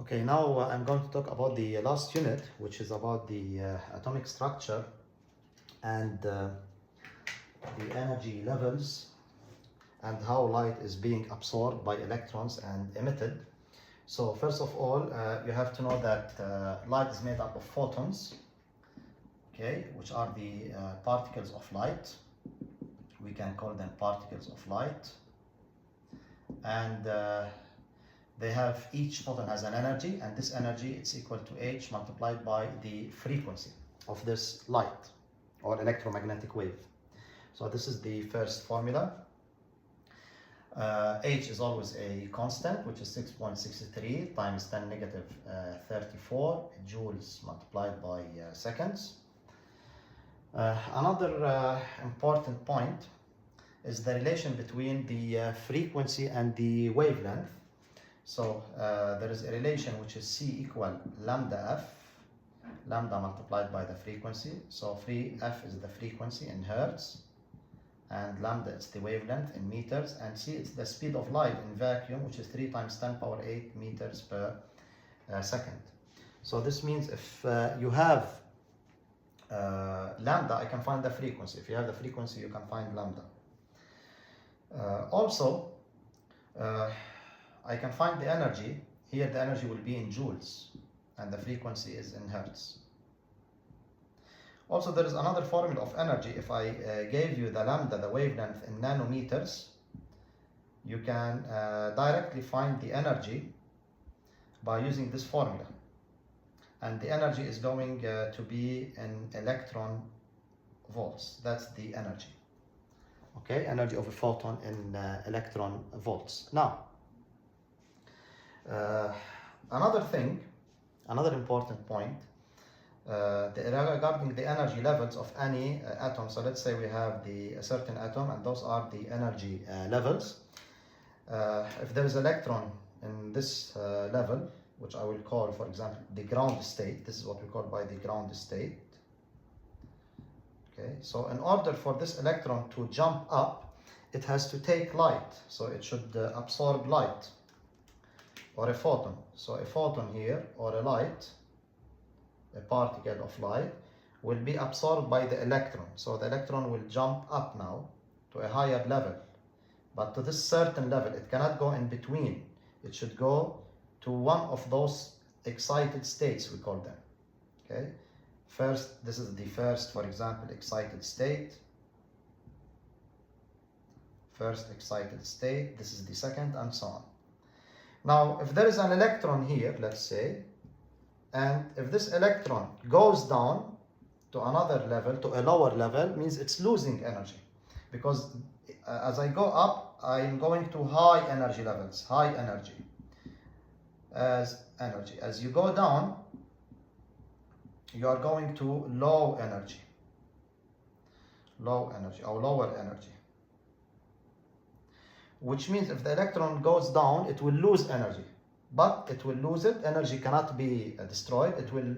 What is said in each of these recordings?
Okay, now I'm going to talk about the last unit, which is about the atomic structure and the energy levels and how light is being absorbed by electrons and emitted. So first of all, you have to know that light is made up of photons, okay, which are the particles of light. We can call them particles of light. And they have, each photon has an energy, and this energy it's equal to h multiplied by the frequency of this light or electromagnetic wave. So this is the first formula. H is always a constant, which is 6.63 times 10 negative 34 joules multiplied by seconds. Another important point is the relation between the frequency and the wavelength. So there is a relation which is C equal lambda f, lambda multiplied by the frequency. So f is the frequency in hertz, and lambda is the wavelength in meters, and C is the speed of light in vacuum, which is 3 times 10 power 8 meters per second. So this means if you have lambda, I can find the frequency. If you have the frequency, you can find lambda. Also, I can find the energy. Here the energy will be in joules and the frequency is in hertz. Also, there is another formula of energy. If I gave you the lambda, the wavelength, in nanometers, you can directly find the energy by using this formula. And the energy is going to be in electron volts. That's the energy. Okay, energy of a photon in electron volts. Now, another important point regarding the energy levels of any atom. So let's say we have a certain atom, and those are the energy levels. If there is electron in this level, which I will call, for example, the ground state. This is what we call by the ground state. Okay, so in order for this electron to jump up, it has to take light. So it should absorb light, or a photon. So a photon here, or a light, a particle of light, will be absorbed by the electron. So the electron will jump up now to a higher level. But to this certain level, it cannot go in between. It should go to one of those excited states, we call them. Okay. First, this is the first, for example, excited state. First excited state. This is the second, and so on. Now, if there is an electron here, let's say, and if this electron goes down to another level, to a lower level, means it's losing energy. Because as I go up, I'm going to high energy levels, high energy. As you go down, you are going to low energy, or lower energy. Which means if the electron goes down, it will lose energy. But it will lose it. Energy cannot be destroyed. It will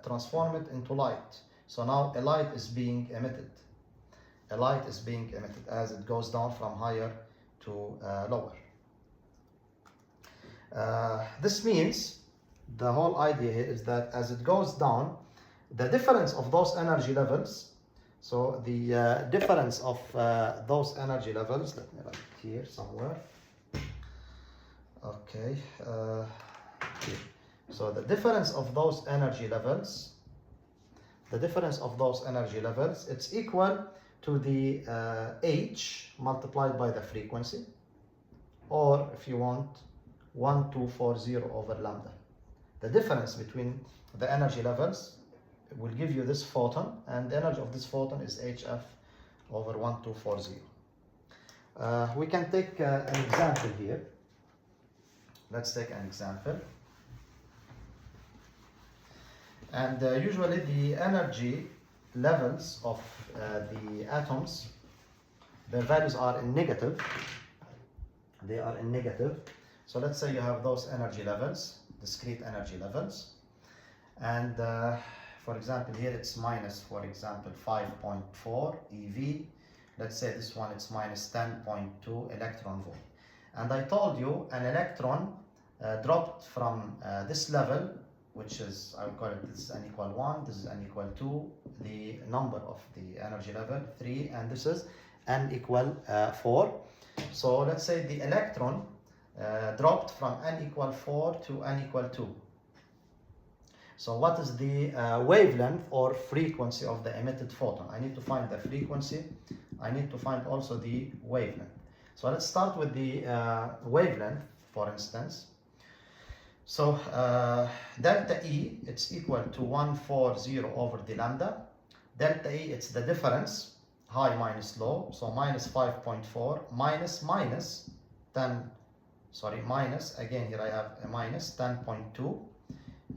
transform it into light. So now a light is being emitted. A light is being emitted as it goes down from higher to lower. This means the whole idea here is that as it goes down, the difference of those energy levels, so the difference of those energy levels, let me write it here somewhere. Okay, here. So the difference of those energy levels, it's equal to the h multiplied by the frequency, or if you want, 1240 over lambda. The difference between the energy levels will give you this photon, and the energy of this photon is hf over 1240. We can take an example here. Let's take an example. And usually the energy levels of the atoms, their values are in negative. They are in negative. So let's say you have those energy levels, discrete energy levels. And for example, here it's minus, for example, 5.4 eV. Let's say this one, it's minus 10.2 electron volt. And I told you an electron dropped from this level, which is, I would call it, this is n equal 1, this is n equal 2, the number of the energy level 3, and this is n equal 4. So let's say the electron dropped from n equal 4 to n equal 2. So what is the wavelength or frequency of the emitted photon? I need to find the frequency. I need to find also the wavelength. So let's start with the wavelength, for instance. So delta E, it's equal to 140 over the lambda. Delta E, it's the difference, high minus low, so minus 5.4 minus 10, sorry, minus, again here I have a minus 10.2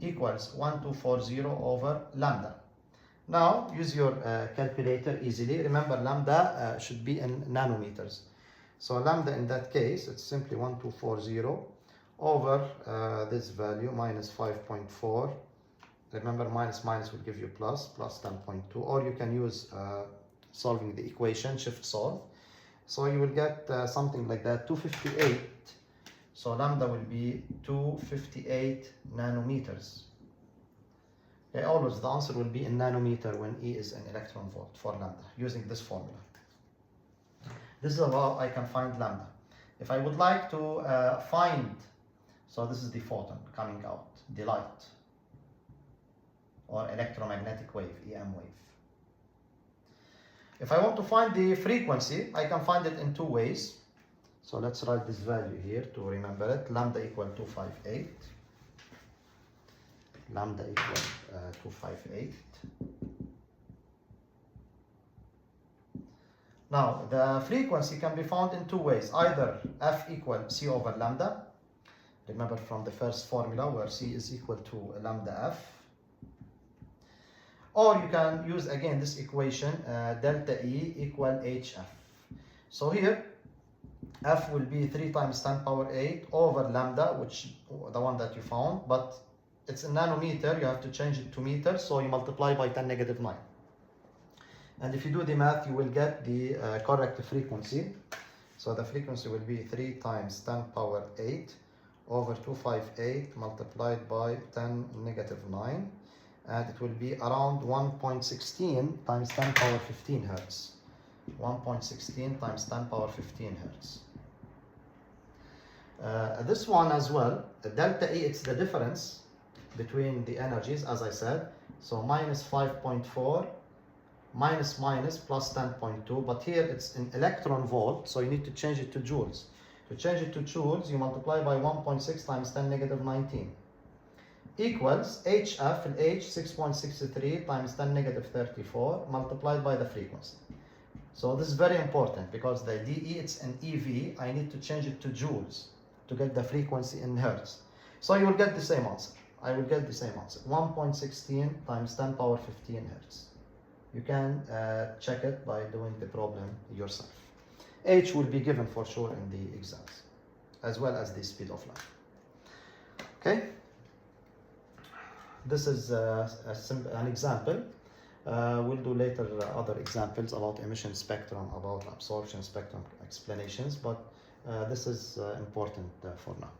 equals 1240 over lambda. Now use your calculator easily. Remember, lambda should be in nanometers. So lambda in that case, it's simply 1240 over this value, minus 5.4. Remember, minus will give you plus 10.2, or you can use solving the equation, shift solve. So you will get something like that, 258. So lambda will be 258 nanometers. Okay, always the answer will be in nanometer when E is an electron volt for lambda, using this formula. This is how I can find lambda. If I would like to find, so this is the photon coming out, the light, or electromagnetic wave, EM wave. If I want to find the frequency, I can find it in two ways. So let's write this value here to remember it. Lambda equal 258. Lambda equal 258. Now, the frequency can be found in two ways. Either F equal C over lambda. Remember from the first formula where C is equal to lambda F. Or you can use again this equation, delta E equal HF. So here, F will be 3 times 10 power 8 over lambda, which the one that you found, but it's in nanometer, you have to change it to meters, so you multiply by 10 negative 9. And if you do the math, you will get the correct frequency. So the frequency will be 3 times 10 power 8 over 258 multiplied by 10 negative 9. And it will be around 1.16 times 10 power 15 hertz. 1.16 times 10 power 15 hertz. This one as well, delta E, it's the difference between the energies, as I said. So minus 5.4, minus plus 10.2, but here it's in electron volt, so you need to change it to joules. To change it to joules, you multiply by 1.6 times 10 negative 19. Equals HF, and H 6.63 times 10 negative 34 multiplied by the frequency. So this is very important because the DE, it's an EV. I need to change it to joules to get the frequency in hertz. So you will get the same answer. I will get the same answer. 1.16 times 10 power 15 hertz. You can check it by doing the problem yourself. H will be given for sure in the exams, as well as the speed of light. Okay? This is an example. We'll do later other examples about emission spectrum, about absorption spectrum explanations, but this is important for now.